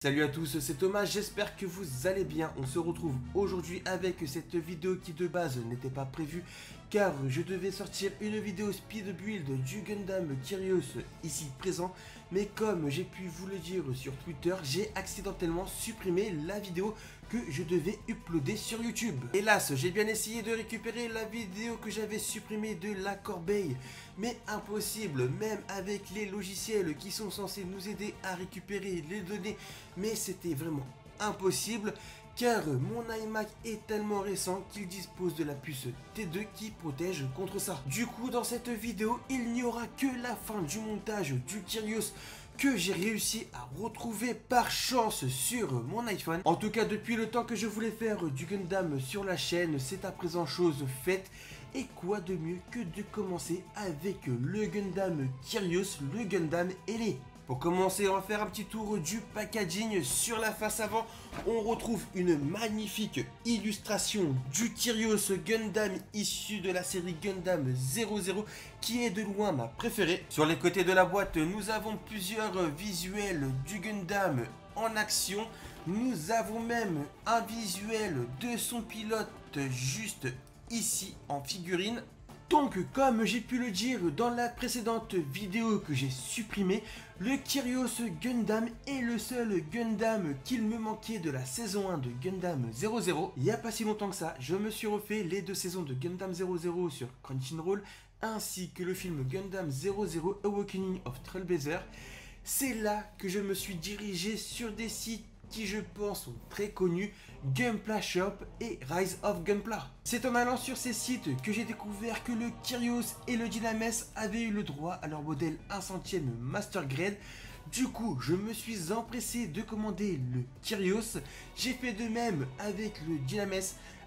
Salut à tous, c'est Thomas, j'espère que vous allez bien. On se retrouve aujourd'hui avec cette vidéo qui de base n'était pas prévue car je devais sortir une vidéo speed build du Gundam Kyrios ici présent. Mais comme j'ai pu vous le dire sur Twitter, j'ai accidentellement supprimé la vidéo que je devais uploader sur YouTube. Hélas, j'ai bien essayé de récupérer la vidéo que j'avais supprimée de la corbeille, mais impossible, même avec les logiciels qui sont censés nous aider à récupérer les données, mais c'était vraiment impossible car mon iMac est tellement récent qu'il dispose de la puce T2 qui protège contre ça. Du coup, dans cette vidéo, il n'y aura que la fin du montage du Kyrios que j'ai réussi à retrouver par chance sur mon iPhone. En tout cas, depuis le temps que je voulais faire du Gundam sur la chaîne, c'est à présent chose faite. Et quoi de mieux que de commencer avec le Gundam Kyrios, le Gundam ailé. Pour commencer, on va faire un petit tour du packaging. Sur la face avant, on retrouve une magnifique illustration du Kyrios Gundam issu de la série Gundam 00 qui est de loin ma préférée. Sur les côtés de la boîte, nous avons plusieurs visuels du Gundam en action. Nous avons même un visuel de son pilote juste ici en figurine. Donc, comme j'ai pu le dire dans la précédente vidéo que j'ai supprimée, le Kyrios Gundam est le seul Gundam qu'il me manquait de la saison 1 de Gundam 00. Il n'y a pas si longtemps que ça, je me suis refait les deux saisons de Gundam 00 sur Crunchyroll, ainsi que le film Gundam 00 Awakening of Trailblazer. C'est là que je me suis dirigé sur des sites qui je pense sont très connus, Gunpla Shop et Rise of Gunpla. C'est en allant sur ces sites que j'ai découvert que le Kyrios et le Dynames avaient eu le droit à leur modèle 1/100e Master Grade. Du coup, je me suis empressé de commander le Kyrios. J'ai fait de même avec le Dynames.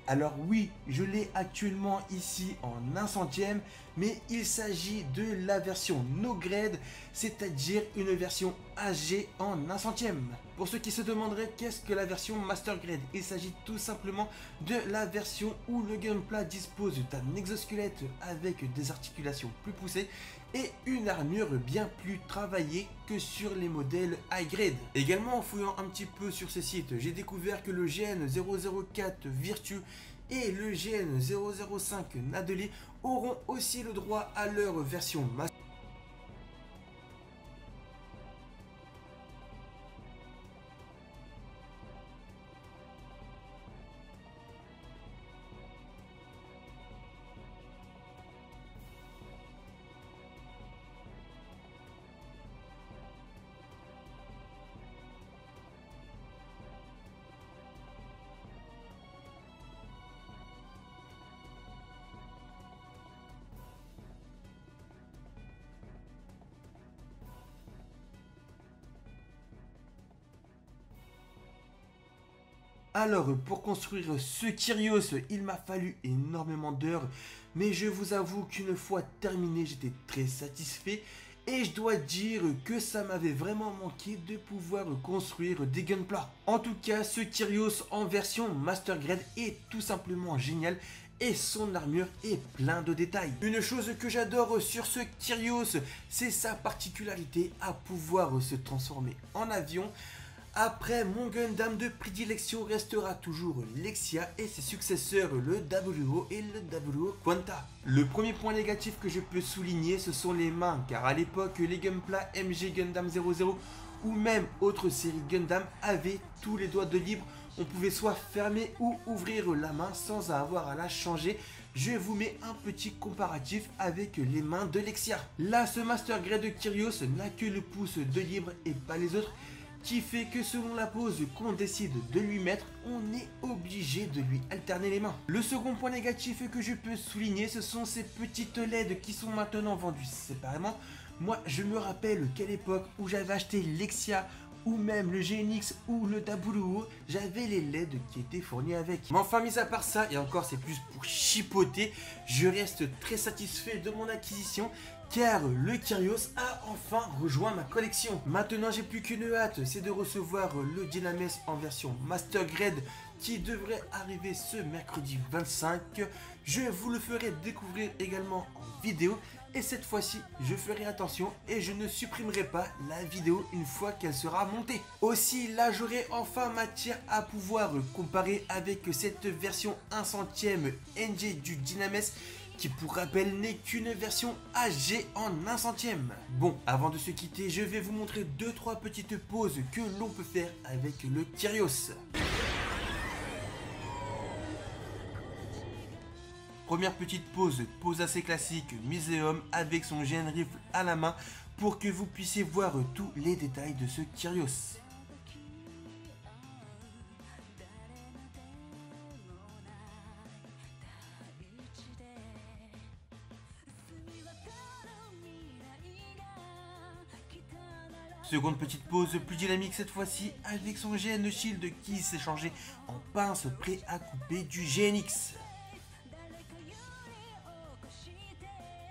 Alors oui, je l'ai actuellement ici en 1/100e, mais il s'agit de la version no grade, c'est-à-dire une version AG en 1/100e. Pour ceux qui se demanderaient qu'est-ce que la version Master Grade, il s'agit tout simplement de la version où le Gunpla dispose d'un exosquelette avec des articulations plus poussées et une armure bien plus travaillée que sur les modèles high grade. Également, en fouillant un petit peu sur ces sites, j'ai découvert que le GN004 Virtue et le GN005 Nadeli auront aussi le droit à leur version Master. Alors, pour construire ce Kyrios, il m'a fallu énormément d'heures, mais je vous avoue qu'une fois terminé, j'étais très satisfait. Et je dois dire que ça m'avait vraiment manqué de pouvoir construire des Gunpla. En tout cas, ce Kyrios en version Master Grade est tout simplement génial. Et son armure est plein de détails. Une chose que j'adore sur ce Kyrios, c'est sa particularité à pouvoir se transformer en avion. Après, mon Gundam de prédilection restera toujours l'Exia et ses successeurs le WO et le WO Quanta. Le premier point négatif que je peux souligner, ce sont les mains, car à l'époque, les Gunpla MG Gundam 00 ou même autres séries Gundam avaient tous les doigts de libre. On pouvait soit fermer ou ouvrir la main sans avoir à la changer. Je vous mets un petit comparatif avec les mains de l'Exia. Là, ce Master Grade de Kyrios n'a que le pouce de libre et pas les autres, qui fait que selon la pose qu'on décide de lui mettre, on est obligé de lui alterner les mains. Le second point négatif que je peux souligner, ce sont ces petites LED qui sont maintenant vendues séparément. Moi, je me rappelle qu'à l'époque où j'avais acheté l'Exia ou même le GNX ou le WO, j'avais les LED qui étaient fournis avec. Mais enfin, mis à part ça, et encore c'est plus pour chipoter, je reste très satisfait de mon acquisition car le Kyrios a enfin rejoint ma collection. Maintenant, j'ai plus qu'une hâte, c'est de recevoir le Dynames en version Master Grade qui devrait arriver ce mercredi 25. Je vous le ferai découvrir également en vidéo. Et cette fois-ci, je ferai attention et je ne supprimerai pas la vidéo une fois qu'elle sera montée. Aussi, là j'aurai enfin matière à pouvoir comparer avec cette version 1 centième NG du Dynames qui pour rappel n'est qu'une version AG en 1 centième. Bon, avant de se quitter, je vais vous montrer 2-3 petites pauses que l'on peut faire avec le Kyrios. Première petite pause, pause assez classique, Muséum avec son GN Rifle à la main pour que vous puissiez voir tous les détails de ce Kyrios. Seconde petite pause plus dynamique cette fois-ci avec son GN Shield qui s'est changé en pince prêt à couper du GNX.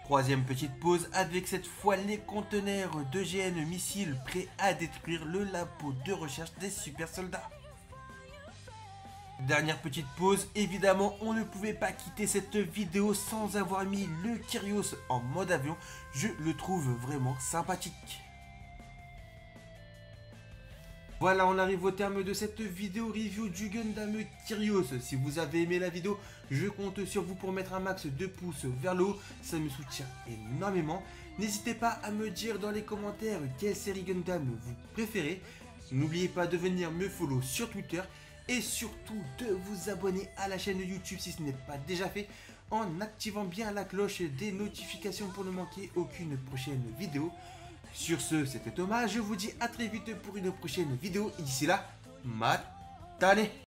Troisième petite pause avec cette fois les conteneurs de GN missiles prêts à détruire le labo de recherche des super soldats. Dernière petite pause, évidemment on ne pouvait pas quitter cette vidéo sans avoir mis le Kyrios en mode avion, je le trouve vraiment sympathique. Voilà, on arrive au terme de cette vidéo review du Gundam Kyrios. Si vous avez aimé la vidéo, je compte sur vous pour mettre un max de pouces vers le haut, ça me soutient énormément. N'hésitez pas à me dire dans les commentaires quelle série Gundam vous préférez. N'oubliez pas de venir me follow sur Twitter et surtout de vous abonner à la chaîne YouTube si ce n'est pas déjà fait en activant bien la cloche des notifications pour ne manquer aucune prochaine vidéo. Sur ce, c'était Thomas, je vous dis à très vite pour une prochaine vidéo et d'ici là, matane!